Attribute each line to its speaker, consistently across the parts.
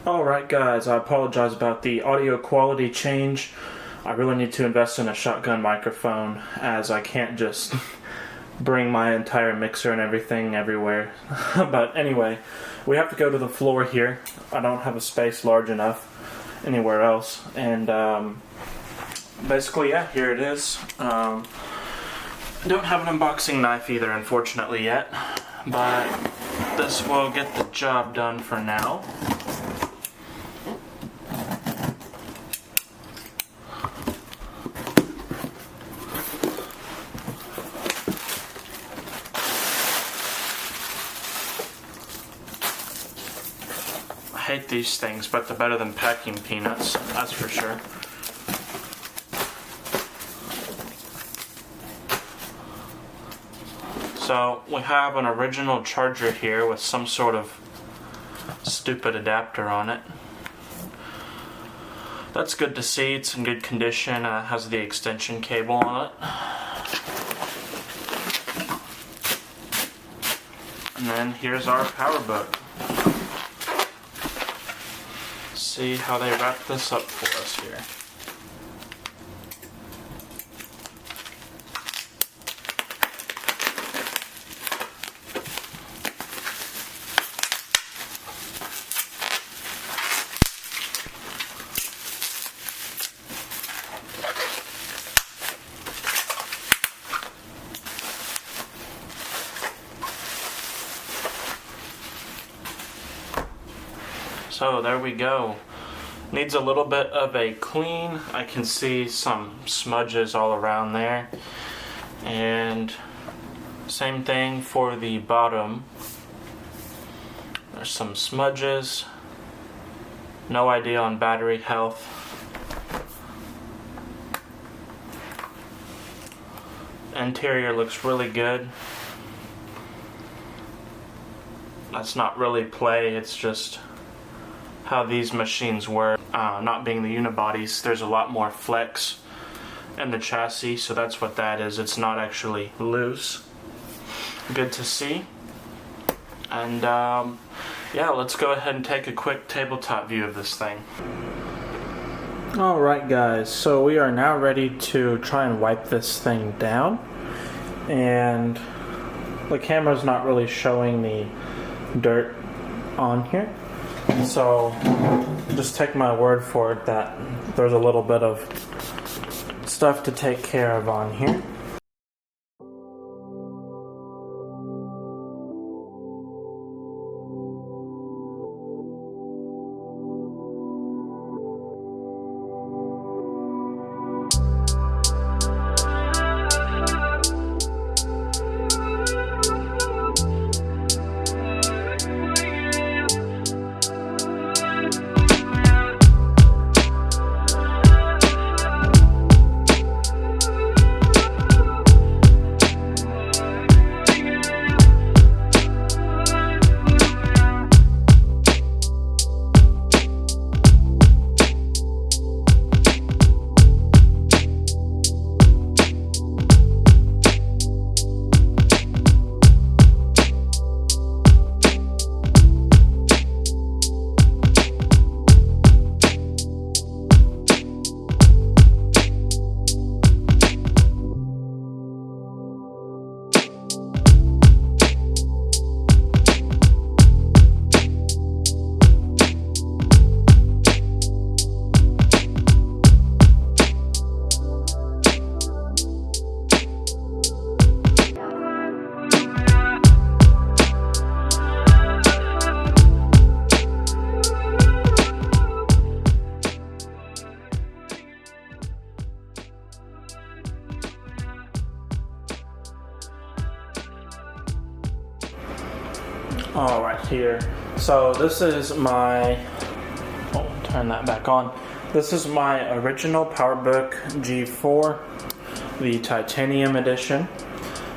Speaker 1: Alright guys, I apologize about the audio quality change. I really need to invest in a shotgun microphone as I can't just bring my entire mixer and everything everywhere. But anyway, we have to go to the floor here. I don't have a space large enough anywhere else. And basically, yeah, here it is. I don't have an unboxing knife either, unfortunately, yet. But this will get the job done for now. I hate these things, but they're better than packing peanuts, that's for sure. So we have an original charger here with some sort of stupid adapter on it. That's good to see, it's in good condition, it has the extension cable on it. And then here's our PowerBook. See how they wrap this up for us here. So there we go. Needs a little bit of a clean. I can see some smudges all around there. And same thing for the bottom. There's some smudges. No idea on battery health. Interior looks really good. That's not really play, it's just how these machines work. Not being the unibodies, there's a lot more flex in the chassis, so that's what that is. It's not actually loose. Good to see. And yeah, let's go ahead and take a quick tabletop view of this thing. Alright guys, so we are now ready to try and wipe this thing down. And the camera's not really showing the dirt on here. So just take my word for it that there's a little bit of stuff to take care of on here. Alright, here. So this is my, turn that back on. This is my original PowerBook G4, the titanium edition.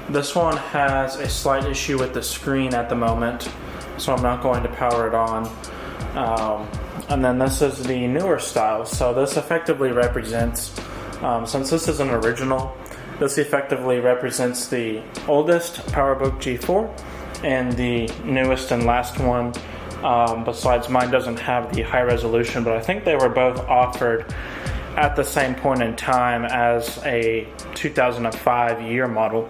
Speaker 1: This one has a slight issue with the screen at the moment, so I'm not going to power it on. And then this is the newer style. So this effectively represents, since this is an original, this effectively represents the oldest PowerBook G4 and the newest and last one Besides, mine doesn't have the high resolution, but I think they were both offered at the same point in time as a 2005 year model.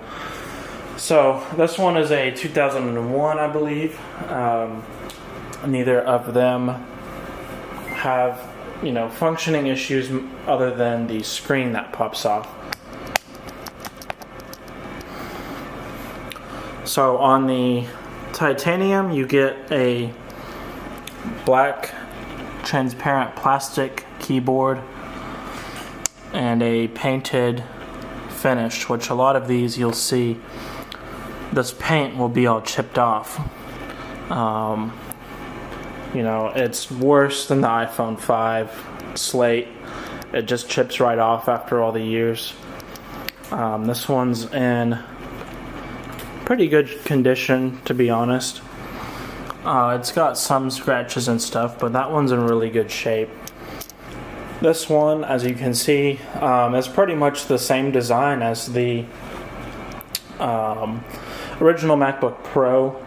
Speaker 1: So this one is a 2001, I believe. Neither of them have, functioning issues other than the screen that pops off. So on the titanium, you get a black transparent plastic keyboard and a painted finish, which a lot of these you'll see this paint will be all chipped off. It's worse than the iPhone 5 Slate. It just chips right off after all the years. This one's in pretty good condition, to be honest. It's got some scratches and stuff, but that one's in really good shape. This one, as you can see, is pretty much the same design as the original MacBook Pro,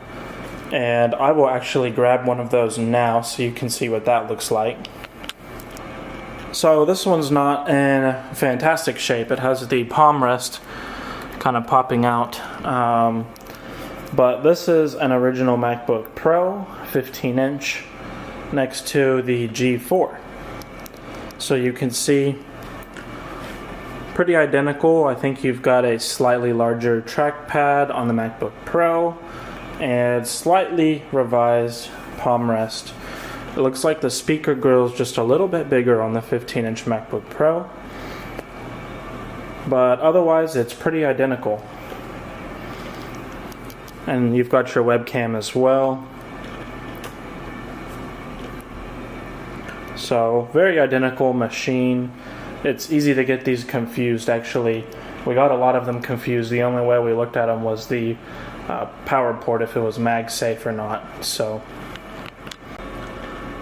Speaker 1: and I will actually grab one of those now so you can see what that looks like. So this one's not in fantastic shape. It has the palm rest kind of popping out, but this is an original MacBook Pro 15-inch next to the G4. So you can see pretty identical. I think you've got a slightly larger trackpad on the MacBook Pro and slightly revised palm rest. It looks like the speaker grill is just a little bit bigger on the 15-inch MacBook Pro, but otherwise it's pretty identical. And you've got your webcam as well. So very identical machine. It's easy to get these confused, actually. We got a lot of them confused. The only way we looked at them was the power port, if it was MagSafe or not. So,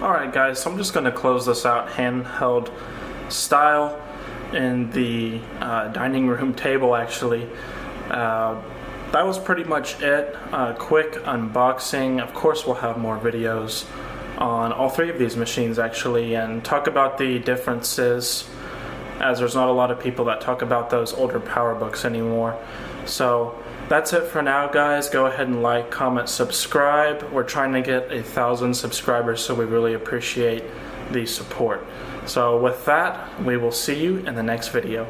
Speaker 1: alright guys, so I'm just going to close this out handheld style in the dining room table, actually. That was pretty much it. Quick unboxing. Of course we'll have more videos on all three of these machines, actually, and talk about the differences, as there's not a lot of people that talk about those older PowerBooks anymore. So that's it for now, guys. Go ahead and like, comment, subscribe. We're trying to get 1,000 subscribers, so we really appreciate the support. So with that, we will see you in the next video.